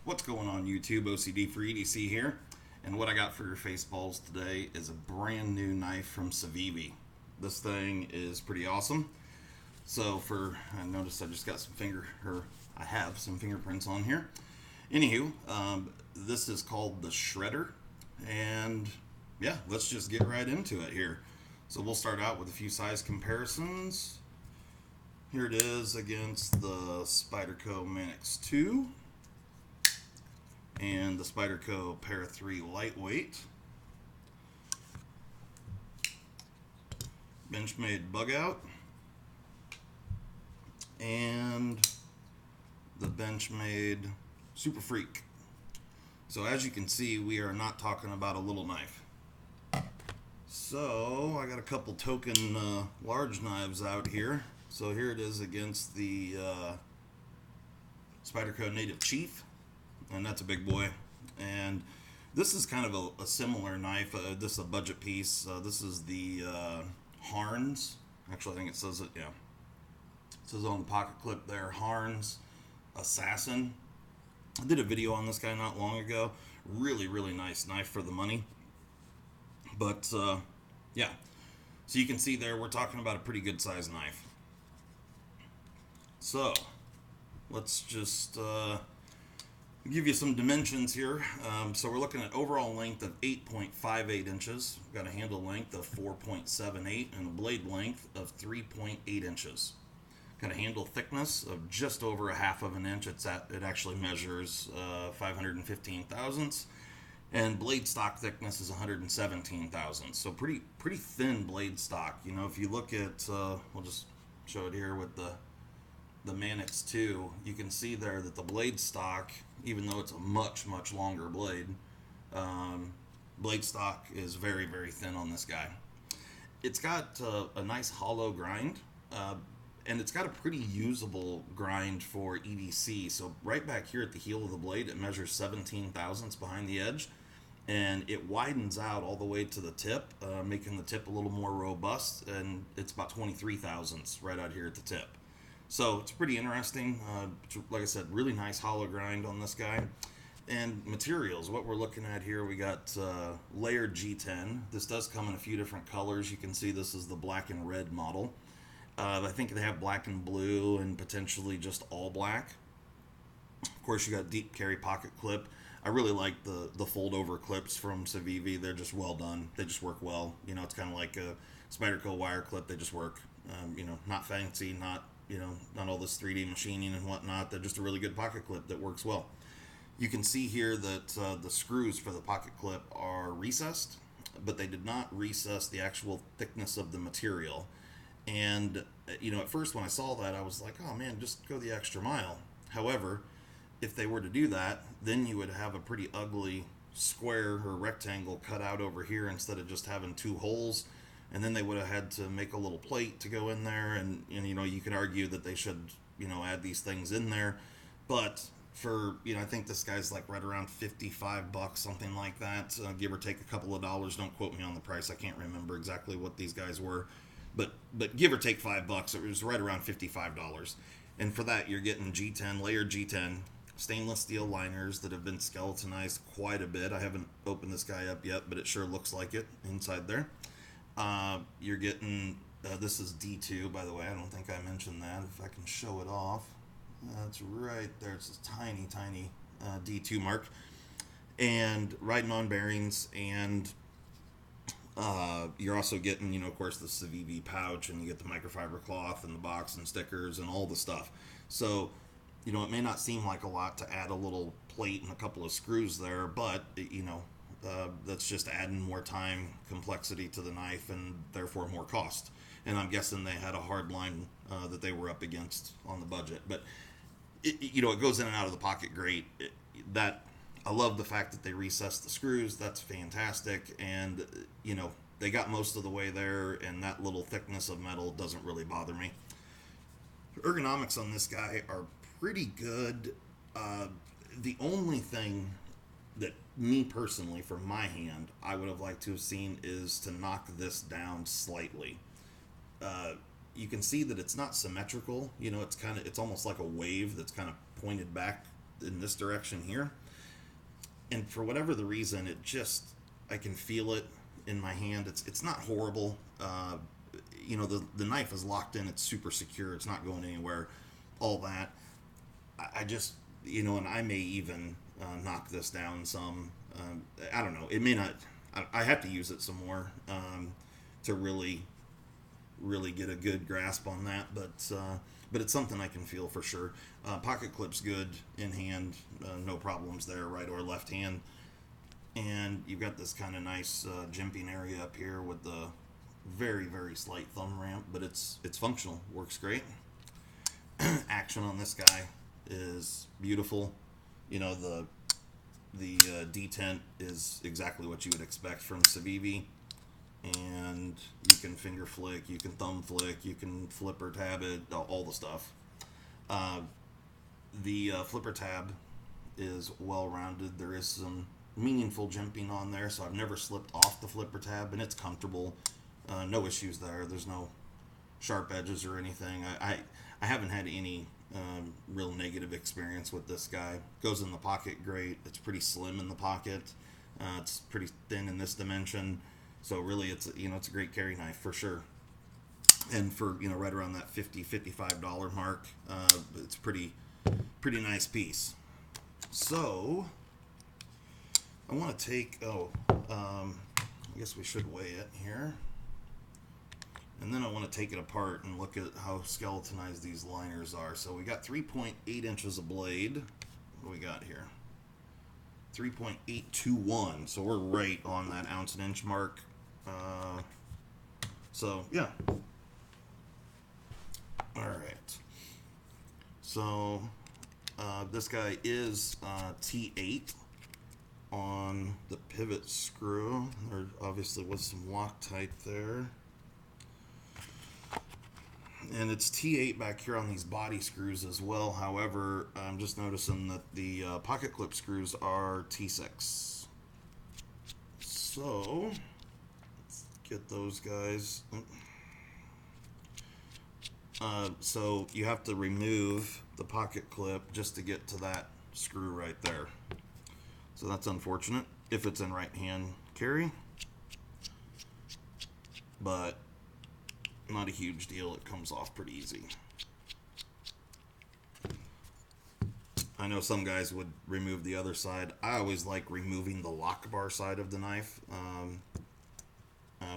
What's going on YouTube? OCD for EDC here, and what I got for your face balls today is a brand new knife from Civivi. This thing is pretty awesome. So I noticed I just got I have some fingerprints on here. Anywho, this is called the Shredder, and yeah, let's just get right into it here. So we'll start out with a few size comparisons. Here it is against the Spyderco Manix 2 and the Spyderco Para 3 Lightweight. Benchmade Bug Out and the Benchmade Super Freak. So as you can see, we are not talking about a little knife. So I got a couple token large knives out here. So here it is against the Spyderco Native Chief, and that's a big boy. And this is kind of a similar knife. This is a budget piece. This is the Harns. Actually, I think it says it. Yeah, it says on the pocket clip there, Harns Assassin. I did a video on this guy not long ago. Really nice knife for the money. But yeah, so you can see there we're talking about a pretty good size knife. So let's just give you some dimensions here. So we're looking at overall length of 8.58 inches. We've got a handle length of 4.78 and a blade length of 3.8 inches. Got a handle thickness of just over a half of an inch. It actually measures 515 thousandths. And blade stock thickness is 117 thousandths. So pretty thin blade stock. You know, if you look at, we'll just show it here with the Manix 2, you can see there that the blade stock, even though it's a much longer blade, blade stock is very thin on this guy. It's got a nice hollow grind, and it's got a pretty usable grind for EDC. So right back here at the heel of the blade, it measures 17 thousandths behind the edge, and it widens out all the way to the tip, making the tip a little more robust, and it's about 23 thousandths right out here at the tip. So it's pretty interesting. Like I said, really nice hollow grind on this guy. And materials, what we're looking at here, we got layered G10. This does come in a few different colors. You can see this is the black and red model. I think they have black and blue and potentially just all black. Of course, you got deep carry pocket clip. I really like the fold over clips from Civivi. They're just well done. They just work well. You know, it's kind of like a Spyderco wire clip. They just work. You know, not fancy, not all this 3D machining and whatnot. They're just a really good pocket clip that works well. You can see here that the screws for the pocket clip are recessed, but they did not recess the actual thickness of the material. And, you know, at first when I saw that, I was like, oh man, just go the extra mile. However, if they were to do that, then you would have a pretty ugly square or rectangle cut out over here instead of just having two holes. And then they would have had to make a little plate to go in there, and you know, you can argue that they should, you know, add these things in there. But for, you know, I think this guy's like right around $55, something like that, give or take a couple of dollars. Don't quote me on the price. I can't remember exactly what these guys were, but give or take $5. It was right around $55. And for that, you're getting G10, layered G10, stainless steel liners that have been skeletonized quite a bit. I haven't opened this guy up yet, but it sure looks like it inside there. You're getting, this is D2, by the way. I don't think I mentioned that. If I can show it off. That's right there. It's a tiny D2 mark. And riding on bearings. And you're also getting, you know, of course, the Civivi pouch. And you get the microfiber cloth and the box and stickers and all the stuff. So, you know, it may not seem like a lot to add a little plate and a couple of screws there. But, you know, that's just adding more time, complexity to the knife, and therefore more cost. And I'm guessing they had a hard line that they were up against on the budget. But you know, it goes in and out of the pocket great. I love the fact that they recessed the screws. That's fantastic. And you know, they got most of the way there, and that little thickness of metal doesn't really bother me. Ergonomics on this guy are pretty good. The only thing that me personally, from my hand, I would have liked to have seen is to knock this down slightly. You can see that it's not symmetrical. You know, it's almost like a wave that's kind of pointed back in this direction here. And for whatever the reason, it just, I can feel it in my hand. It's not horrible. You know, the knife is locked in. It's super secure. It's not going anywhere. All that. I just, you know, and I may even knock this down some. I don't know. It may not. I have to use it some more to really get a good grasp on that. But it's something I can feel for sure. Pocket clip's good in hand. No problems there, right or left hand. And you've got this kind of nice jimping area up here with the very, very slight thumb ramp, but it's functional. Works great. Action on this guy is beautiful. You know, the detent is exactly what you would expect from Civivi, and you can finger flick, you can thumb flick, you can flipper tab it, all the stuff. The flipper tab is well rounded. There is some meaningful jimping on there, so I've never slipped off the flipper tab, and it's comfortable. No issues there. There's no sharp edges or anything. I haven't had any real negative experience with this guy. Goes in the pocket great. It's pretty slim in the pocket. It's pretty thin in this dimension. So really, it's a great carry knife for sure. And for right around that $50-$55 mark, it's pretty nice piece. So I want to take I guess we should weigh it here. And then I want to take it apart and look at how skeletonized these liners are. So we got 3.8 inches of blade. What do we got here? 3.821. So we're right on that ounce and inch mark. So yeah. All right. So this guy is T8 on the pivot screw. There obviously was some Loctite there. And it's T8 back here on these body screws as well. However, I'm just noticing that the pocket clip screws are T6. So, let's get those guys. So, you have to remove the pocket clip just to get to that screw right there. So, that's unfortunate if it's in right hand carry. But not a huge deal. It comes off pretty easy. I know some guys would remove the other side. I always like removing the lock bar side of the knife,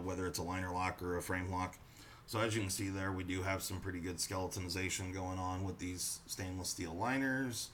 whether it's a liner lock or a frame lock. So as you can see there, we do have some pretty good skeletonization going on with these stainless steel liners.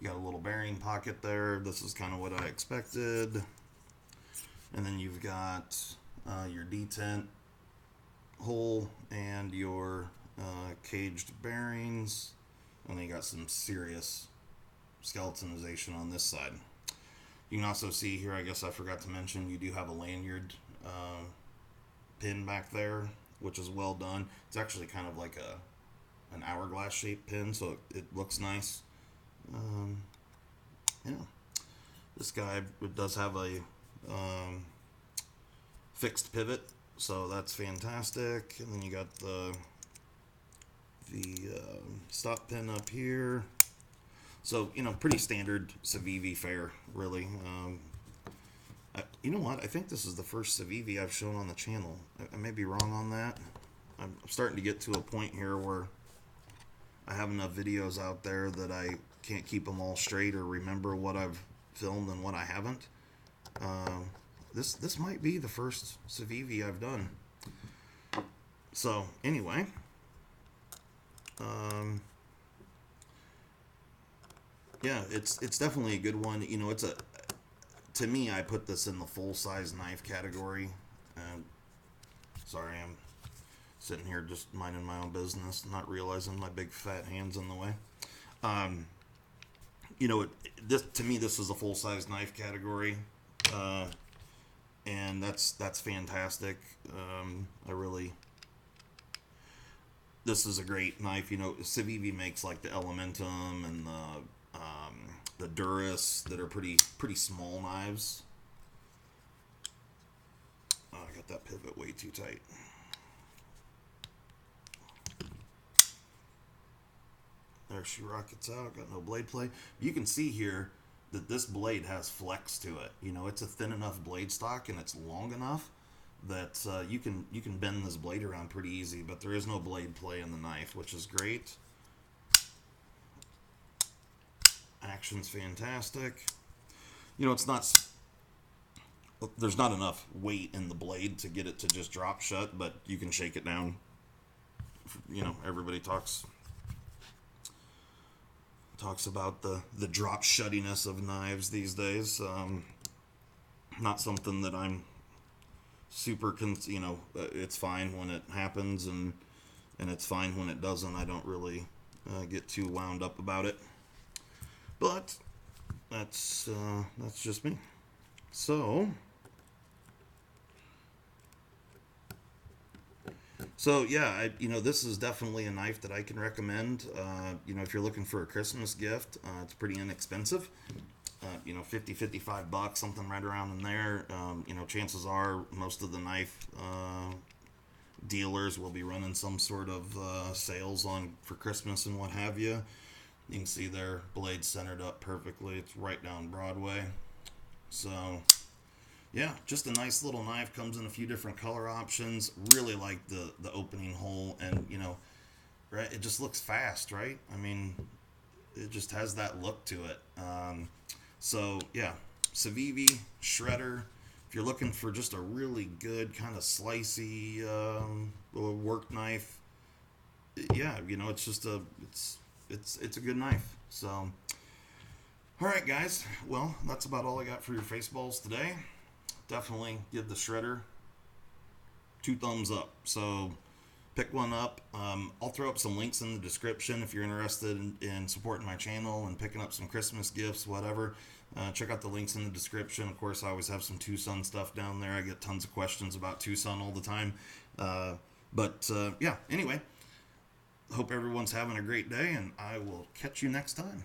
You got a little bearing pocket there. This is kind of what I expected. And then you've got your detent hole and your caged bearings, and then you got some serious skeletonization on this side. You can also see here, I guess I forgot to mention, you do have a lanyard pin back there, which is well done. It's actually kind of like an hourglass shaped pin, so it looks nice. Yeah, this guy does have a fixed pivot, so that's fantastic. And then you got the stop pin up here. So, pretty standard Civivi fare, really. You know what? I think this is the first Civivi I've shown on the channel. I may be wrong on that. I'm starting to get to a point here where I have enough videos out there that I can't keep them all straight or remember what I've filmed and what I haven't. This might be the first Civivi I've done. So anyway, yeah, it's definitely a good one. To me, I put this in the full size knife category. Sorry, I'm sitting here just minding my own business, not realizing my big fat hand's in the way. To me, this is a full size knife category. And that's fantastic. This is a great knife. Civivi makes like the Elementum and the Duras that are pretty small knives. Oh, I got that pivot way too tight. There she rockets out. Got no blade play. You can see here that this blade has flex to it. You know, it's a thin enough blade stock and it's long enough that you can bend this blade around pretty easy. But there is no blade play in the knife, which is great. Action's fantastic. You know, there's not enough weight in the blade to get it to just drop shut, but you can shake it down. You know, everybody talks about the drop shuttiness of knives these days. Not something that I'm super, it's fine when it happens, and it's fine when it doesn't. I don't really get too wound up about it. But that's just me. So yeah, this is definitely a knife that I can recommend. If you're looking for a Christmas gift, it's pretty inexpensive. $50-$55, something right around in there. Chances are most of the knife dealers will be running some sort of sales for Christmas and what have you. You can see their blade centered up perfectly. It's right down Broadway. So, yeah, just a nice little knife. Comes in a few different color options. Really like the opening hole, and right, it just looks fast, right? I mean, it just has that look to it. So yeah, Civivi Shredder. If you're looking for just a really good kind of slicey work knife, yeah, it's just it's a good knife. So, all right, guys. Well, that's about all I got for your face balls today. Definitely give the Shredder 2 thumbs up. So pick one up. I'll throw up some links in the description if you're interested in supporting my channel and picking up some Christmas gifts, whatever. Check out the links in the description. Of course, I always have some TwoSun stuff down there. I get tons of questions about TwoSun all the time. Yeah, anyway, hope everyone's having a great day, and I will catch you next time.